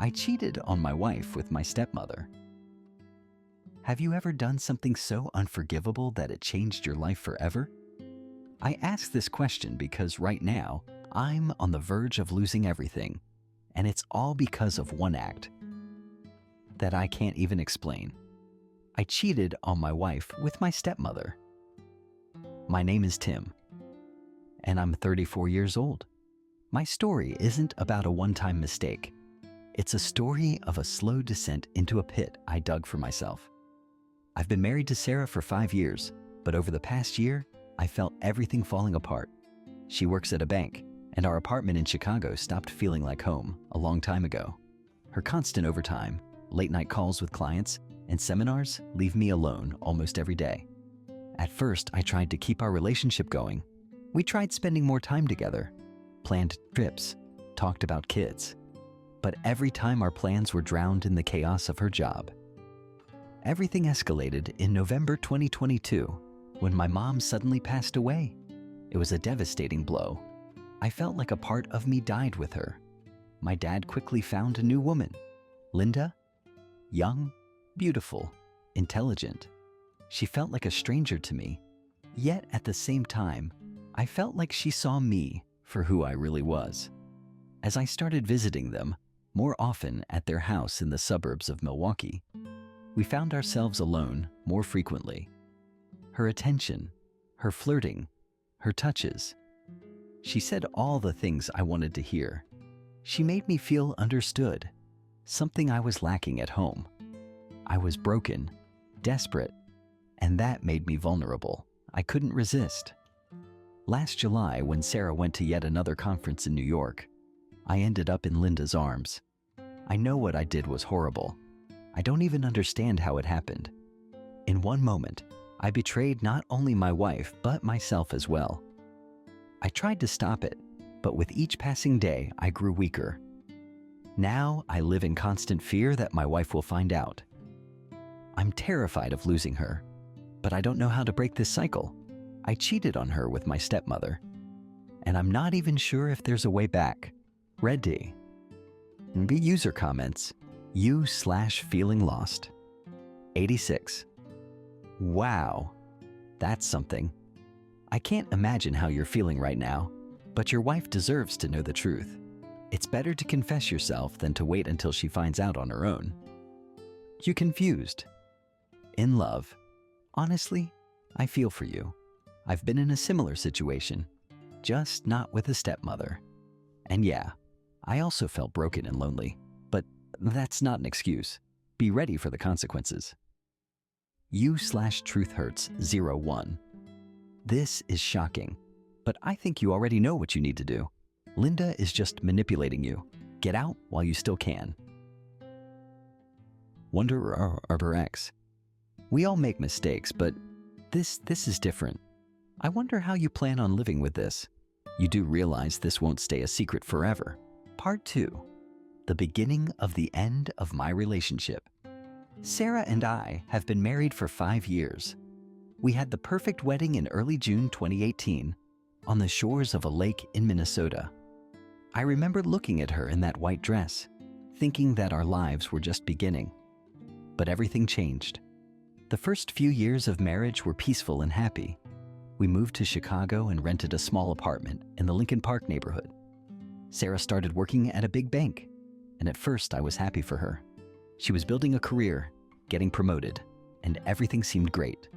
I cheated on my wife with my stepmother. Have you ever done something so unforgivable that it changed your life forever? I ask this question because right now, I'm on the verge of losing everything, and it's all because of one act that I can't even explain. I cheated on my wife with my stepmother. My name is Tim, and I'm 34 years old. My story isn't about a one-time mistake. It's a story of a slow descent into a pit I dug for myself. I've been married to Sarah for 5 years, but over the past year, I felt everything falling apart. She works at a bank, and our apartment in Chicago stopped feeling like home a long time ago. Her constant overtime, late-night calls with clients, and seminars leave me alone almost every day. At first, I tried to keep our relationship going. We tried spending more time together, planned trips, talked about kids. But every time our plans were drowned in the chaos of her job. Everything escalated in November 2022 when my mom suddenly passed away. It was a devastating blow. I felt like a part of me died with her. My dad quickly found a new woman, Linda. Young, beautiful, intelligent. She felt like a stranger to me. Yet at the same time, I felt like she saw me for who I really was. As I started visiting them, more often at their house in the suburbs of Milwaukee, we found ourselves alone more frequently. Her attention, her flirting, her touches. She said all the things I wanted to hear. She made me feel understood, something I was lacking at home. I was broken, desperate, and that made me vulnerable. I couldn't resist. Last July, when Sarah went to yet another conference in New York, I ended up in Linda's arms. I know what I did was horrible. I don't even understand how it happened. In one moment, I betrayed not only my wife, but myself as well. I tried to stop it, but with each passing day, I grew weaker. Now, I live in constant fear that my wife will find out. I'm terrified of losing her, but I don't know how to break this cycle. I cheated on her with my stepmother, and I'm not even sure if there's a way back. Reddit. User comments, you/feeling lost. 86. Wow, that's something. I can't imagine how you're feeling right now, but your wife deserves to know the truth. It's better to confess yourself than to wait until she finds out on her own. You confused. In love. Honestly, I feel for you. I've been in a similar situation, just not with a stepmother. And yeah, I also felt broken and lonely, but that's not an excuse. Be ready for the consequences. You/truth hurts 01. This is shocking, but I think you already know what you need to do. Linda is just manipulating you. Get out while you still can. Wonder Arbor X. We all make mistakes, but this is different. I wonder how you plan on living with this. You do realize this won't stay a secret forever. Part 2. The beginning of the end of my relationship. Sarah and I have been married for 5 years. We had the perfect wedding in early June 2018 on the shores of a lake in Minnesota. I remember looking at her in that white dress, thinking that our lives were just beginning. But everything changed. The first few years of marriage were peaceful and happy. We moved to Chicago and rented a small apartment in the Lincoln Park neighborhood. Sarah started working at a big bank, and at first I was happy for her. She was building a career, getting promoted, and everything seemed great.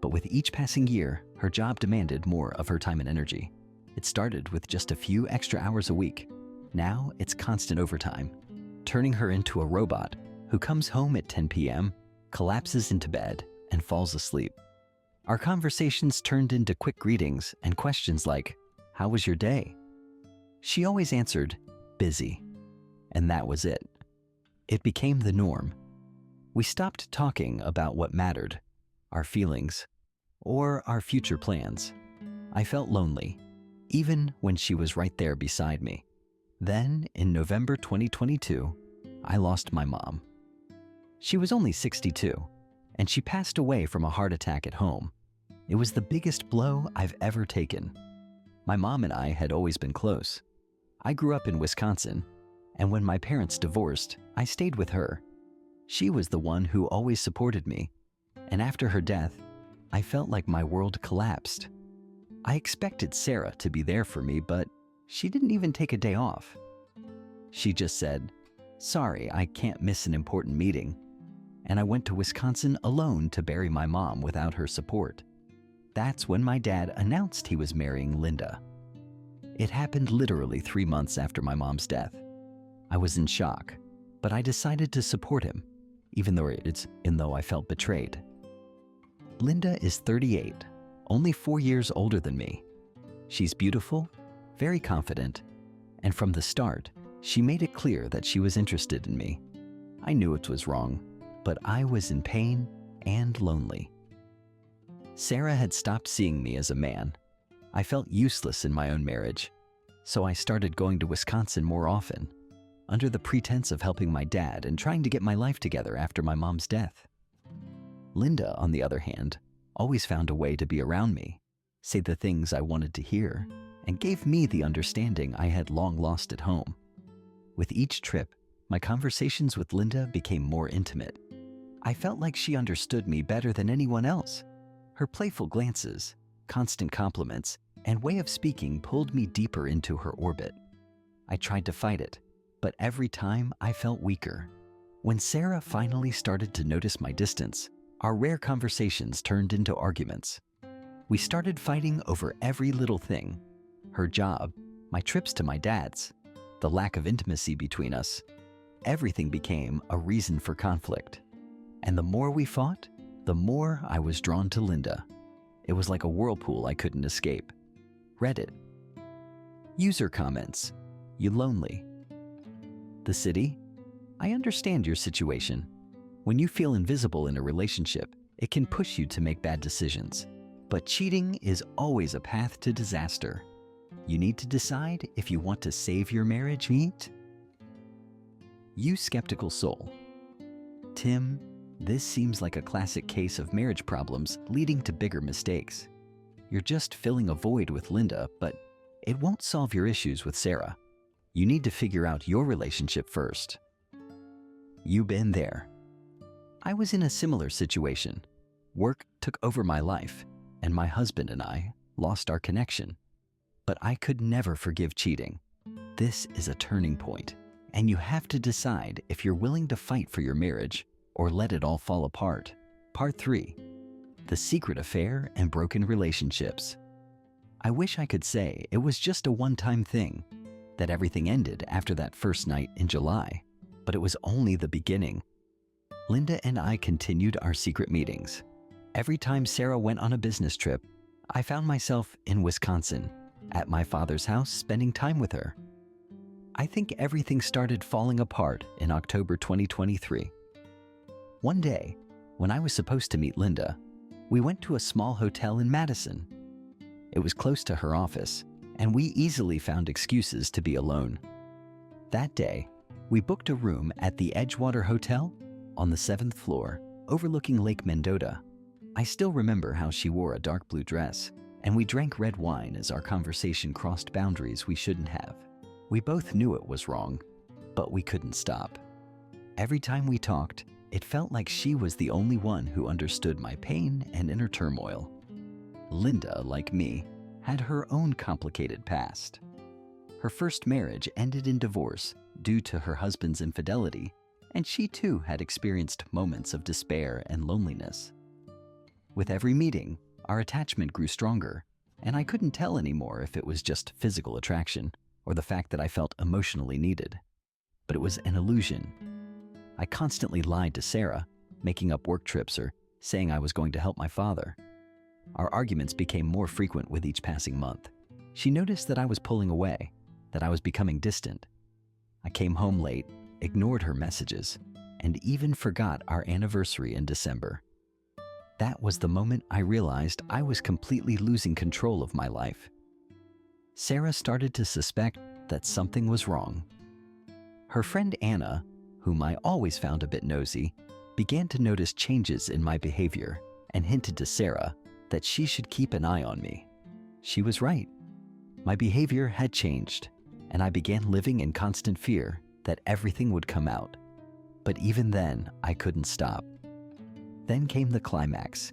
But with each passing year, her job demanded more of her time and energy. It started with just a few extra hours a week. Now it's constant overtime, turning her into a robot who comes home at 10 p.m., collapses into bed, and falls asleep. Our conversations turned into quick greetings and questions like, "How was your day?" She always answered, "Busy." And that was it. It became the norm. We stopped talking about what mattered, our feelings, or our future plans. I felt lonely, even when she was right there beside me. Then, in November 2022, I lost my mom. She was only 62, and she passed away from a heart attack at home. It was the biggest blow I've ever taken. My mom and I had always been close. I grew up in Wisconsin, And when my parents divorced, I stayed with her. She was the one who always supported me. And after her death, I felt like my world collapsed. I expected Sarah to be there for me, but she didn't even take a day off. She just said, "Sorry, I can't miss an important meeting." And I went to Wisconsin alone to bury my mom without her support. That's when my dad announced he was marrying Linda. It happened literally 3 months after my mom's death. I was in shock, but I decided to support him, even though I felt betrayed. Linda is 38, only 4 years older than me. She's beautiful, very confident, and from the start, she made it clear that she was interested in me. I knew it was wrong, but I was in pain and lonely. Sarah had stopped seeing me as a man. I felt useless in my own marriage, so I started going to Wisconsin more often, under the pretense of helping my dad and trying to get my life together after my mom's death. Linda, on the other hand, always found a way to be around me, say the things I wanted to hear, and gave me the understanding I had long lost at home. With each trip, my conversations with Linda became more intimate. I felt like she understood me better than anyone else. Her playful glances, constant compliments, and way of speaking pulled me deeper into her orbit. I tried to fight it, but every time I felt weaker. When Sarah finally started to notice my distance, our rare conversations turned into arguments. We started fighting over every little thing: her job, my trips to my dad's, the lack of intimacy between us. Everything became a reason for conflict. And the more we fought, the more I was drawn to Linda. It was like a whirlpool I couldn't escape. Reddit. User comments: "You lonely." The city? I understand your situation. When you feel invisible in a relationship, it can push you to make bad decisions. But cheating is always a path to disaster. You need to decide if you want to save your marriage. You skeptical soul. Tim, this seems like a classic case of marriage problems leading to bigger mistakes. You're just filling a void with Linda, but it won't solve your issues with Sarah. You need to figure out your relationship first. You been there. I was in a similar situation. Work took over my life, and my husband and I lost our connection. But I could never forgive cheating. This is a turning point, and you have to decide if you're willing to fight for your marriage or let it all fall apart. Part 3. The Secret Affair and Broken Relationships. I wish I could say it was just a one-time thing, that everything ended after that first night in July, but it was only the beginning. Linda and I continued our secret meetings. Every time Sarah went on a business trip, I found myself in Wisconsin, at my father's house, spending time with her. I think everything started falling apart in October 2023. One day, when I was supposed to meet Linda, we went to a small hotel in Madison. It was close to her office, and we easily found excuses to be alone. That day, we booked a room at the Edgewater Hotel on the 7th floor, overlooking Lake Mendota. I still remember how she wore a dark blue dress, and we drank red wine as our conversation crossed boundaries we shouldn't have. We both knew it was wrong, but we couldn't stop. Every time we talked, it felt like she was the only one who understood my pain and inner turmoil. Linda, like me, had her own complicated past. Her first marriage ended in divorce due to her husband's infidelity, and she too had experienced moments of despair and loneliness. With every meeting, our attachment grew stronger, and I couldn't tell anymore if it was just physical attraction or the fact that I felt emotionally needed. But it was an illusion. I constantly lied to Sarah, making up work trips or saying I was going to help my father. Our arguments became more frequent with each passing month. She noticed that I was pulling away, that I was becoming distant. I came home late, ignored her messages, and even forgot our anniversary in December. That was the moment I realized I was completely losing control of my life. Sarah started to suspect that something was wrong. Her friend Anna, whom I always found a bit nosy, began to notice changes in my behavior and hinted to Sarah that she should keep an eye on me. She was right. My behavior had changed, and I began living in constant fear that everything would come out. But even then, I couldn't stop. Then came the climax.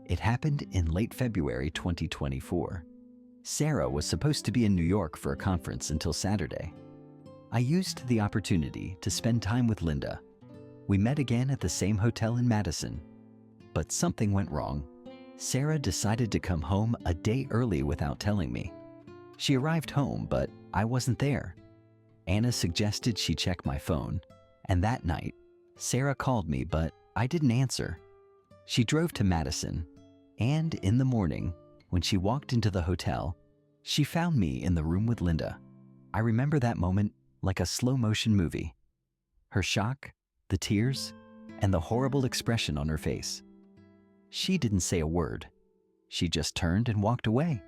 It happened in late February 2024. Sarah was supposed to be in New York for a conference until Saturday. I used the opportunity to spend time with Linda. We met again at the same hotel in Madison. But something went wrong. Sarah decided to come home a day early without telling me. She arrived home, but I wasn't there. Anna suggested she check my phone, and that night, Sarah called me, but I didn't answer. She drove to Madison, and in the morning, when she walked into the hotel, she found me in the room with Linda. I remember that moment like a slow-motion movie. Her shock, the tears, and the horrible expression on her face. She didn't say a word. She just turned and walked away.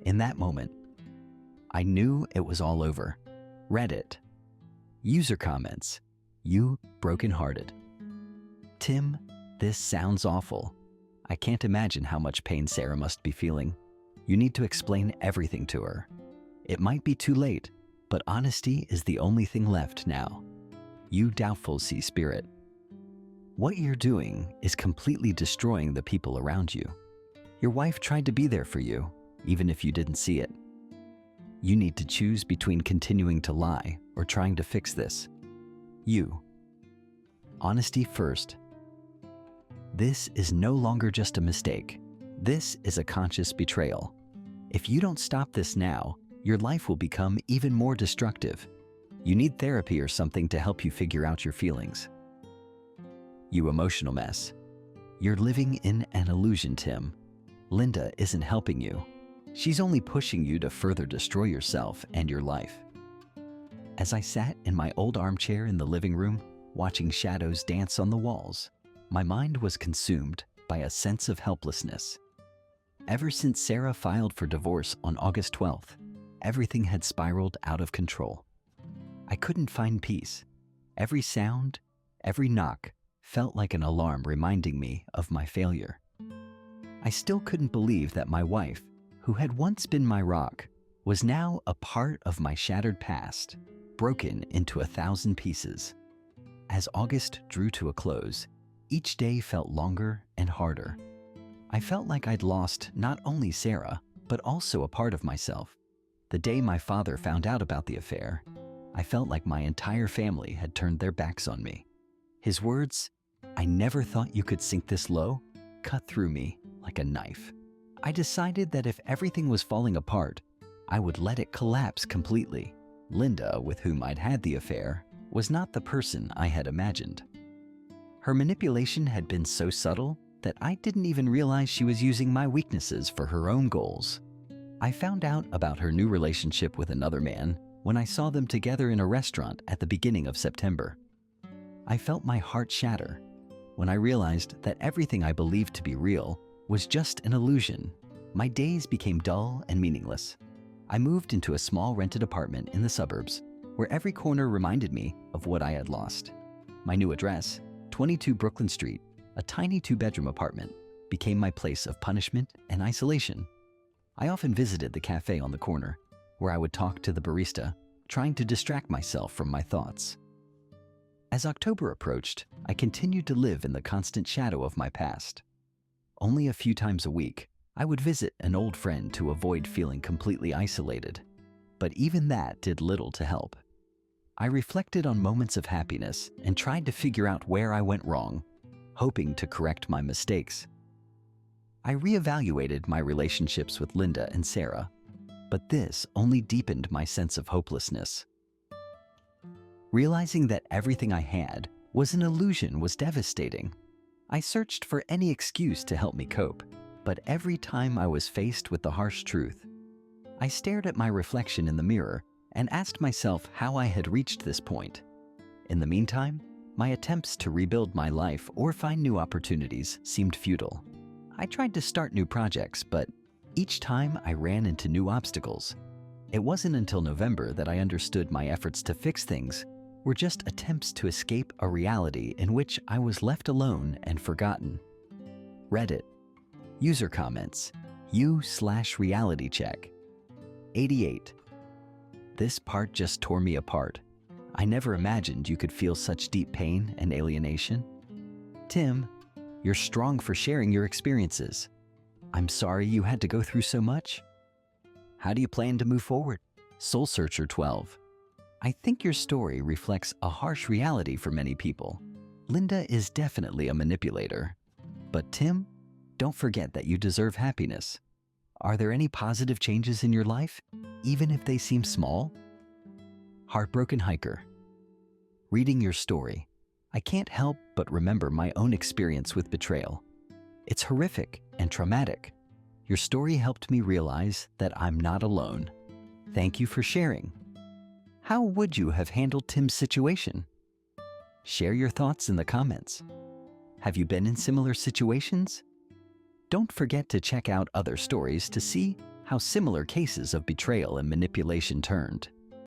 In that moment, I knew it was all over. Reddit. User comments. You brokenhearted. Tim, this sounds awful. I can't imagine how much pain Sarah must be feeling. You need to explain everything to her. It might be too late, but honesty is the only thing left now. You doubtful sea spirit. What you're doing is completely destroying the people around you. Your wife tried to be there for you, even if you didn't see it. You need to choose between continuing to lie or trying to fix this. You. Honesty first. This is no longer just a mistake. This is a conscious betrayal. If you don't stop this now, your life will become even more destructive. You need therapy or something to help you figure out your feelings. You emotional mess. You're living in an illusion, Tim. Linda isn't helping you. She's only pushing you to further destroy yourself and your life. As I sat in my old armchair in the living room, watching shadows dance on the walls, my mind was consumed by a sense of helplessness. Ever since Sarah filed for divorce on August 12th, everything had spiraled out of control. I couldn't find peace. Every sound, every knock felt like an alarm reminding me of my failure. I still couldn't believe that my wife, who had once been my rock, was now a part of my shattered past, broken into 1,000 pieces. As August drew to a close, each day felt longer and harder. I felt like I'd lost not only Sarah, but also a part of myself. The day my father found out about the affair, I felt like my entire family had turned their backs on me. His words, "I never thought you could sink this low," cut through me like a knife. I decided that if everything was falling apart, I would let it collapse completely. Linda, with whom I'd had the affair, was not the person I had imagined. Her manipulation had been so subtle that I didn't even realize she was using my weaknesses for her own goals. I found out about her new relationship with another man when I saw them together in a restaurant at the beginning of September. I felt my heart shatter when I realized that everything I believed to be real was just an illusion. My days became dull and meaningless. I moved into a small rented apartment in the suburbs where every corner reminded me of what I had lost. My new address, 22 Brooklyn Street, a tiny 2-bedroom apartment, became my place of punishment and isolation. I often visited the cafe on the corner, where I would talk to the barista, trying to distract myself from my thoughts. As October approached, I continued to live in the constant shadow of my past. Only a few times a week, I would visit an old friend to avoid feeling completely isolated, but even that did little to help. I reflected on moments of happiness and tried to figure out where I went wrong, hoping to correct my mistakes. I reevaluated my relationships with Linda and Sarah, but this only deepened my sense of hopelessness. Realizing that everything I had was an illusion was devastating. I searched for any excuse to help me cope, but every time I was faced with the harsh truth, I stared at my reflection in the mirror and asked myself how I had reached this point. In the meantime, my attempts to rebuild my life or find new opportunities seemed futile. I tried to start new projects, but each time I ran into new obstacles. It wasn't until November that I understood my efforts to fix things were just attempts to escape a reality in which I was left alone and forgotten. Reddit. User comments. U/reality check. 88. This part just tore me apart. I never imagined you could feel such deep pain and alienation. Tim, you're strong for sharing your experiences. I'm sorry you had to go through so much. How do you plan to move forward? Soul Searcher 12. I think your story reflects a harsh reality for many people. Linda is definitely a manipulator. But Tim, don't forget that you deserve happiness. Are there any positive changes in your life, even if they seem small? Heartbroken Hiker. Reading your story, I can't help but remember my own experience with betrayal. It's horrific and traumatic. Your story helped me realize that I'm not alone. Thank you for sharing. How would you have handled Tim's situation? Share your thoughts in the comments. Have you been in similar situations? Don't forget to check out other stories to see how similar cases of betrayal and manipulation turned.